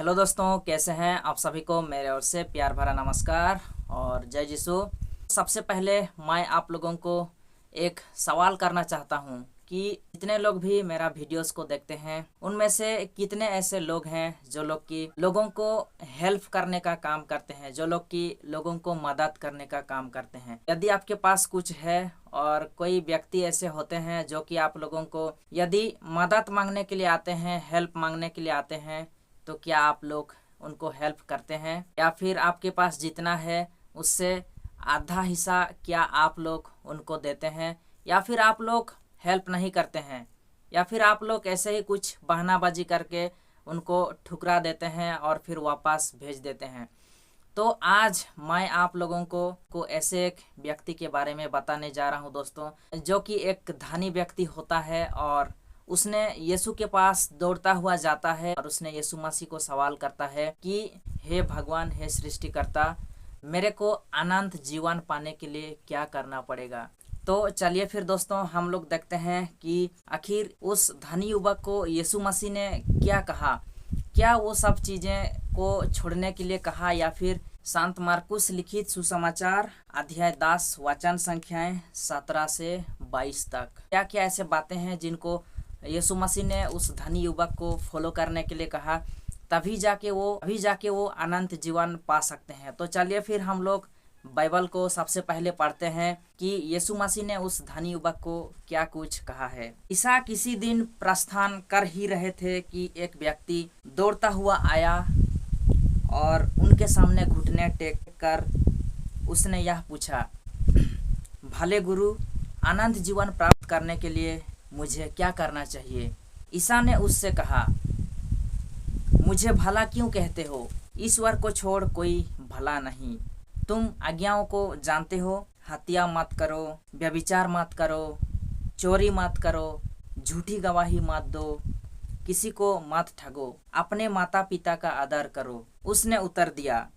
Hello दोस्तों, कैसे हैं आप सभी को मेरे ओर से प्यार भरा नमस्कार और जय यीशु। सबसे पहले मैं आप लोगों को एक सवाल करना चाहता हूं कि जितने लोग भी मेरा वीडियोस को देखते हैं उनमें से कितने ऐसे लोग हैं जो लोग कि लोगों को हेल्प करने का काम करते हैं, जो लोग कि लोगों को मदद करने का काम करते हैं। यदि आपके पास कुछ है और कोई व्यक्ति ऐसे होते हैं जो कि आप लोगों को यदि मदद मांगने के लिए आते हैं, हेल्प मांगने के लिए आते हैं, तो क्या आप लोग उनको हेल्प करते हैं? या फिर आपके पास जितना है उससे आधा हिस्सा क्या आप लोग उनको देते हैं? या फिर आप लोग हेल्प नहीं करते हैं? या फिर आप लोग ऐसे ही कुछ बहानाबाजी करके उनको ठुकरा देते हैं और फिर वापस भेज देते हैं? तो आज मैं आप लोगों को ऐसे एक व्यक्ति के बारे में बताने जा रहा हूं दोस्तों, जो कि एक धनी व्यक्ति होता है और उसने यीशु के पास दौड़ता हुआ जाता है और उसने यीशु मसीह को सवाल करता है कि हे भगवान, हे सृष्टिकर्ता, मेरे को अनंत जीवन पाने के लिए क्या करना पड़ेगा? तो चलिए फिर दोस्तों हम लोग देखते हैं कि आखिर उस धनी युवक को यीशु मसीह ने क्या कहा। क्या वो सब चीज़ें को छोड़ने के लिए कहा या फिर संत मार्कुस लिखित सुसमाचार अध्याय 10 वचन संख्याएं 17 से 22 तक क्या क्या ऐसे बातें हैं जिनको यीशु मसीह ने उस धनी युवक को फॉलो करने के लिए कहा, तभी जाके वो अनंत जीवन पा सकते हैं। तो चलिए फिर हम लोग बाइबल को सबसे पहले पढ़ते हैं कि यीशु मसीह ने उस धनी युवक को क्या कुछ कहा है। ईसा किसी दिन प्रस्थान कर ही रहे थे कि एक व्यक्ति दौड़ता हुआ आया और उनके सामने घुटने टेक कर उसने यह पूछा, भले गुरु, अनंत जीवन प्राप्त करने के लिए मुझे क्या करना चाहिए? ईसा ने उससे कहा, मुझे भला क्यों कहते हो? ईश्वर को छोड़ कोई भला नहीं। तुम आज्ञाओं को जानते हो, हत्या मत करो, व्यभिचार मत करो, चोरी मत करो, झूठी गवाही मत दो, किसी को मत ठगो, अपने माता पिता का आदर करो। उसने उत्तर दिया,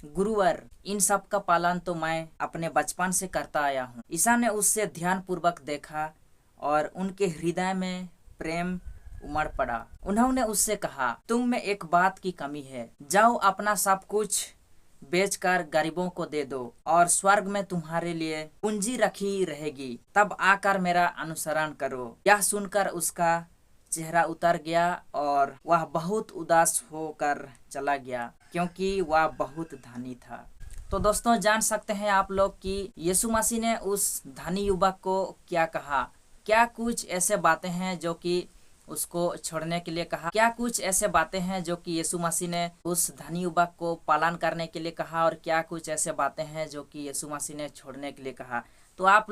गुरुवर, इन सब का पालन तो मैं अपने बचपन से करता आया हूँ। ईसा ने उससे ध्यानपूर्वक देखा और उनके हृदय में प्रेम उमड़ पड़ा। उन्होंने उससे कहा, तुम में एक बात की कमी है। जाओ, अपना सब कुछ बेचकर गरीबों को दे दो और स्वर्ग में तुम्हारे लिए पूंजी रखी रहेगी। तब आकर मेरा अनुसरण करो। यह सुनकर उसका चेहरा उतर गया और वह बहुत उदास होकर चला गया, क्योंकि वह बहुत धनी था। तो दोस्तों, जान सकते हैं आप लोग कि यीशु मसीह ने उस धनी युवक को क्या कहा। क्या कुछ ऐसे बातें हैं जो कि उसको छोड़ने के लिए कहा? क्या कुछ ऐसे बातें हैं जो कि यीशु मसीह ने उस धनी युवक को पालन करने के लिए कहा? और क्या कुछ ऐसे बातें हैं जो कि यीशु मसीह ने छोड़ने के लिए कहा? तो आप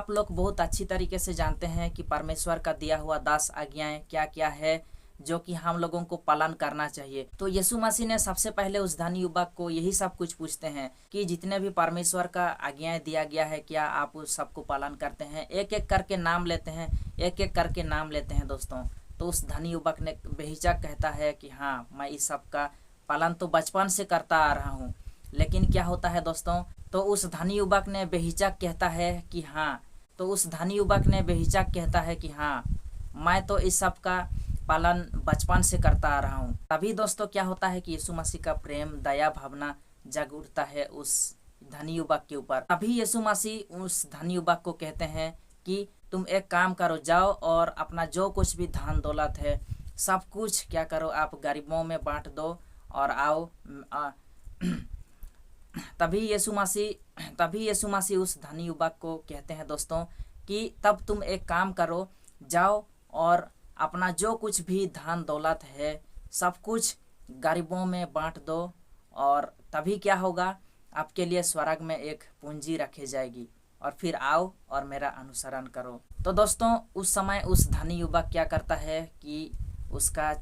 लोग बहुत अच्छी तरीके से जानते हैं कि परमेश्वर का दिया हुआ 10 आज्ञाएं क्या क्या है जो कि हम लोगों को पालन करना चाहिए। तो यीशु मसीह ने सबसे पहले उस धनी युवक को यही सब कुछ पूछते हैं कि जितने भी परमेश्वर का आज्ञाएं दिया गया है, क्या आप उस सबको पालन करते हैं? एक एक करके नाम लेते हैं, एक एक करके नाम लेते हैं दोस्तों। तो उस धनी युवक ने बेहिचक कहता है कि हाँ, मैं इस सब का पालन तो बचपन से करता आ रहा हूँ। लेकिन क्या होता है दोस्तों, तो उस धनी युवक ने बेहिचक कहता है कि हाँ, मैं तो इस सब का पालन बचपन से करता आ रहा हूँ। तभी दोस्तों क्या होता है कि यीशु मसीह का प्रेम, दया भावना जग उठता है उस धनी युवक के ऊपर। तभी यीशु मसीह उस धनी युवक को कहते हैं कि तुम एक काम करो, जाओ और अपना जो कुछ भी धन दौलत है सब कुछ क्या करो, आप गरीबों में बांट दो और आओ। तभी यीशु मसीह उस धनी युवक को कहते हैं दोस्तों कि तब तुम एक काम करो, जाओ और अपना जो कुछ भी धन दौलत है सब कुछ गरीबों में बांट दो और तभी क्या होगा, आपके लिए स्वर्ग में एक पूंजी रखी जाएगी और फिर आओ और मेरा अनुसरण करो। तो दोस्तों उस समय उस धनी युवक क्या करता है कि उसका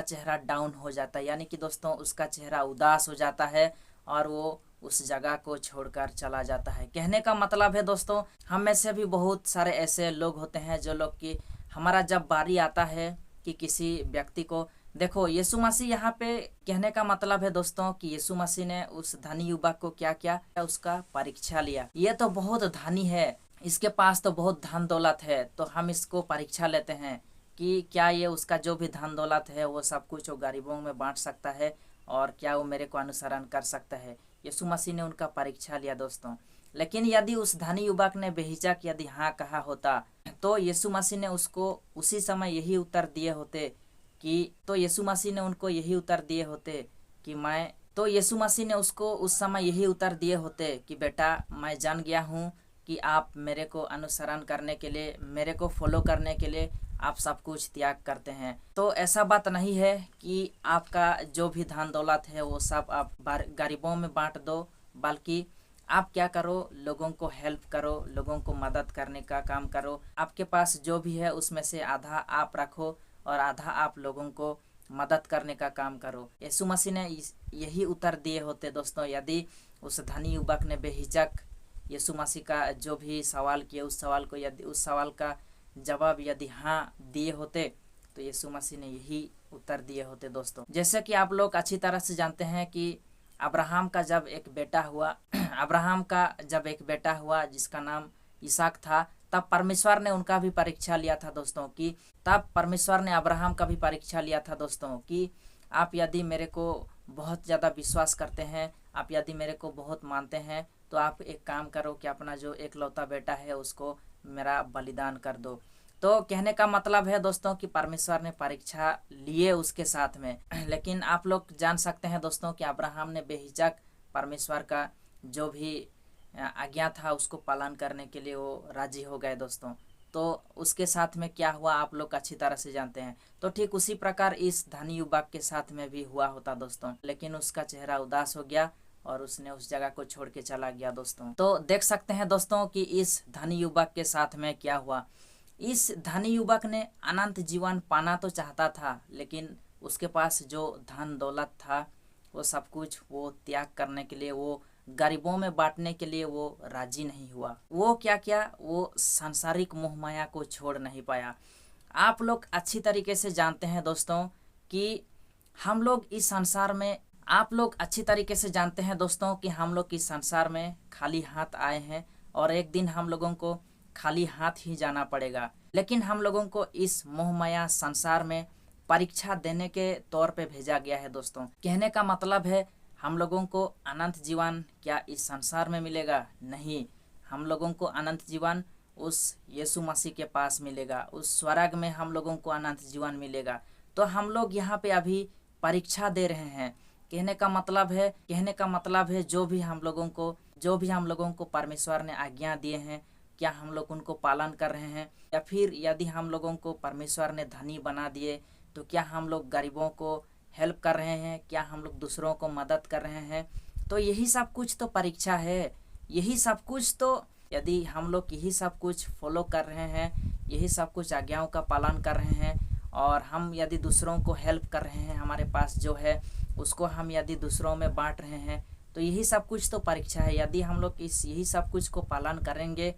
चेहरा डाउन हो जाता है, यानी कि दोस्तों उसका चेहरा उदास हो जाता है और वो उस जगह को छोड़कर चला जाता है। कहने का मतलब है दोस्तों, हम में से भी बहुत सारे ऐसे लोग होते हैं जो लोग कि हमारा जब बारी आता है कि किसी व्यक्ति को, देखो यीशु मसीह यहाँ पे कहने का मतलब है दोस्तों कि यीशु मसीह ने उस धनी युवक को क्या किया, उसका परीक्षा लिया। ये तो बहुत धनी है, इसके पास तो बहुत धन दौलत है, तो हम इसको परीक्षा लेते हैं कि क्या ये उसका जो भी धन दौलत है वो सब कुछ वो गरीबों में बांट सकता है और क्या वो मेरे को अनुसरण कर सकता है। यीशु मसीह ने उनका परीक्षा लिया दोस्तों। लेकिन यदि उस धनी युवक ने बेहिचक यदि हाँ कहा होता तो यीशु मसीह ने उसको उसी समय यही उत्तर दिए होते कि यीशु मसीह ने उनको यही उत्तर दिए होते कि यीशु मसीह ने उसको उस समय यही उत्तर दिए होते कि बेटा, मैं जान गया हूँ कि आप मेरे को अनुसरण करने के लिए, मेरे को फॉलो करने के लिए आप सब कुछ त्याग करते हैं। तो ऐसा बात नहीं है कि आपका जो भी धन दौलत है वो सब आप गरीबों में बांट दो, बल्कि आप क्या करो, लोगों को हेल्प करो, लोगों को मदद करने का काम करो। आपके पास जो भी है उसमें से आधा आप रखो और आधा आप लोगों को मदद करने का काम करो। यीशु मसीह ने यही उत्तर दिए होते दोस्तों, यदि उस धनी युवक ने बेहिचक यीशु मसीह का जो भी सवाल किया उस सवाल का जवाब यदि हाँ दिए होते तो यीशु मसीह ने यही उत्तर दिए होते दोस्तों। जैसे कि आप लोग अच्छी तरह से जानते हैं कि अब्राहम का जब एक बेटा हुआ जिसका नाम इसहाक था, तब परमेश्वर ने उनका भी परीक्षा लिया था दोस्तों कि तब परमेश्वर ने अब्राहम का भी परीक्षा लिया था दोस्तों कि आप यदि मेरे को बहुत ज़्यादा विश्वास करते हैं, आप यदि मेरे को बहुत मानते हैं, तो आप एक काम करो कि अपना जो एकलौता बेटा है उसको मेरा बलिदान कर दो। तो कहने का मतलब है दोस्तों कि परमेश्वर ने परीक्षा लिए उसके साथ में। लेकिन आप लोग जान सकते हैं दोस्तों कि अब्राहम ने बेहिचक परमेश्वर का जो भी आज्ञा था उसको पालन करने के लिए वो राजी हो गए दोस्तों। तो उसके साथ में क्या हुआ आप लोग अच्छी तरह से जानते हैं। तो ठीक उसी प्रकार इस धनी युवक के साथ में भी हुआ होता दोस्तों, लेकिन उसका चेहरा उदास हो गया और उसने उस जगह को छोड़ के चला गया दोस्तों। तो देख सकते हैं दोस्तों कि इस धनी युवक के साथ में क्या हुआ। इस धनी युवक ने अनंत जीवन पाना तो चाहता था, लेकिन उसके पास जो धन दौलत था वो सब कुछ वो त्याग करने के लिए, वो गरीबों में बांटने के लिए वो राजी नहीं हुआ। वो क्या किया, वो सांसारिक मोह माया को छोड़ नहीं पाया। आप लोग अच्छी तरीके से जानते हैं दोस्तों कि हम लोग इस संसार में खाली हाथ आए हैं और एक दिन हम लोगों को खाली हाथ ही जाना पड़ेगा। लेकिन हम लोगों को इस मोहमाया संसार में परीक्षा देने के तौर पे भेजा गया है दोस्तों। कहने का मतलब है हम लोगों को अनंत जीवन क्या इस संसार में मिलेगा? नहीं, हम लोगों को अनंत जीवन उस यीशु मसीह के पास मिलेगा, उस स्वर्ग में हम लोगों को अनंत जीवन मिलेगा। तो हम लोग यहाँ पे अभी परीक्षा दे रहे हैं। कहने का मतलब है जो भी हम लोगों को परमेश्वर ने आज्ञा दिए हैं, क्या हम लोग उनको पालन कर रहे हैं? या फिर यदि हम लोगों को परमेश्वर ने धनी बना दिए तो क्या हम लोग गरीबों को हेल्प कर रहे हैं? क्या हम लोग दूसरों को मदद कर रहे हैं? तो यही सब कुछ तो परीक्षा है। यही सब कुछ तो यदि हम लोग यही सब कुछ फॉलो कर रहे हैं, यही सब कुछ आज्ञाओं का पालन कर रहे हैं और हम यदि दूसरों को हेल्प कर रहे हैं, हमारे पास जो है उसको हम यदि दूसरों में बांट रहे हैं, तो यही सब कुछ तो परीक्षा है। यदि हम लोग यही सब कुछ को पालन करेंगे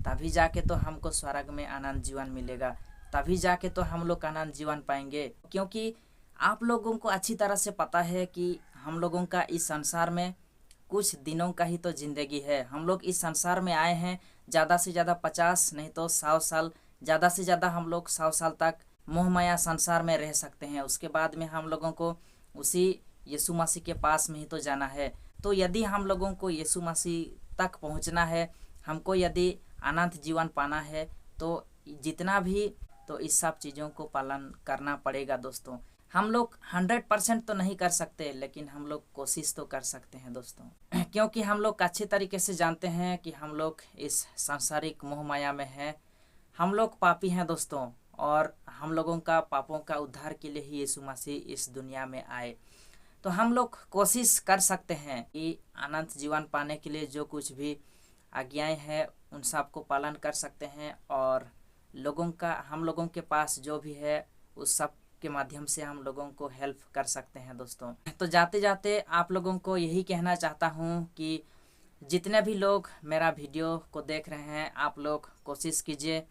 तभी जाके तो हमको स्वर्ग में आनंद जीवन मिलेगा, तभी जाके तो हम लोग आनंद जीवन पाएंगे। क्योंकि आप लोगों को अच्छी तरह से पता है कि हम लोगों का इस संसार में कुछ दिनों का ही तो ज़िंदगी है। हम लोग इस संसार में आए हैं ज़्यादा से ज़्यादा 50 नहीं तो 100 साल, ज़्यादा से ज़्यादा हम लोग 100 साल तक मोहमाया संसार में रह सकते हैं। उसके बाद में हम लोगों को उसी यीशु मसीह के पास में ही तो जाना है। तो यदि हम लोगों को यीशु मसीह तक पहुंचना है, हमको यदि अनंत जीवन पाना है, तो जितना भी तो इस सब चीज़ों को पालन करना पड़ेगा दोस्तों। हम लोग 100% तो नहीं कर सकते, लेकिन हम लोग कोशिश तो कर सकते हैं दोस्तों। क्योंकि हम लोग अच्छे तरीके से जानते हैं कि हम लोग इस सांसारिक मोह माया में हैं, हम लोग पापी हैं दोस्तों, और हम लोगों का पापों का उद्धार के लिए ही यीशु मसीह इस दुनिया में आए। तो हम लोग कोशिश कर सकते हैं कि अनंत जीवन पाने के लिए जो कुछ भी आज्ञाएं हैं उन सब को पालन कर सकते हैं, और हम लोगों के पास जो भी है उस सब के माध्यम से हम लोगों को हेल्प कर सकते हैं दोस्तों। तो जाते जाते आप लोगों को यही कहना चाहता हूँ कि जितने भी लोग मेरा वीडियो को देख रहे हैं, आप लोग कोशिश कीजिए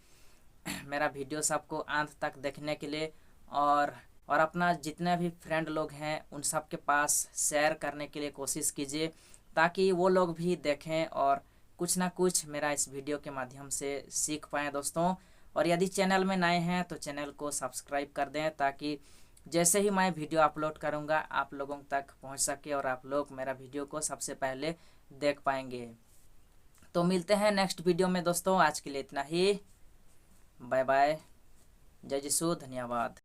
मेरा वीडियो सबको अंत तक देखने के लिए, और अपना जितने भी फ्रेंड लोग हैं उन सब के पास शेयर करने के लिए कोशिश कीजिए, ताकि वो लोग भी देखें और कुछ ना कुछ मेरा इस वीडियो के माध्यम से सीख पाएँ दोस्तों। और यदि चैनल में नए हैं तो चैनल को सब्सक्राइब कर दें, ताकि जैसे ही मैं वीडियो अपलोड करूंगा आप लोगों तक पहुंच सके और आप लोग मेरा वीडियो को सबसे पहले देख पाएंगे। तो मिलते हैं नेक्स्ट वीडियो में दोस्तों, आज के लिए इतना ही। बाय बाय, जय यीशु, धन्यवाद।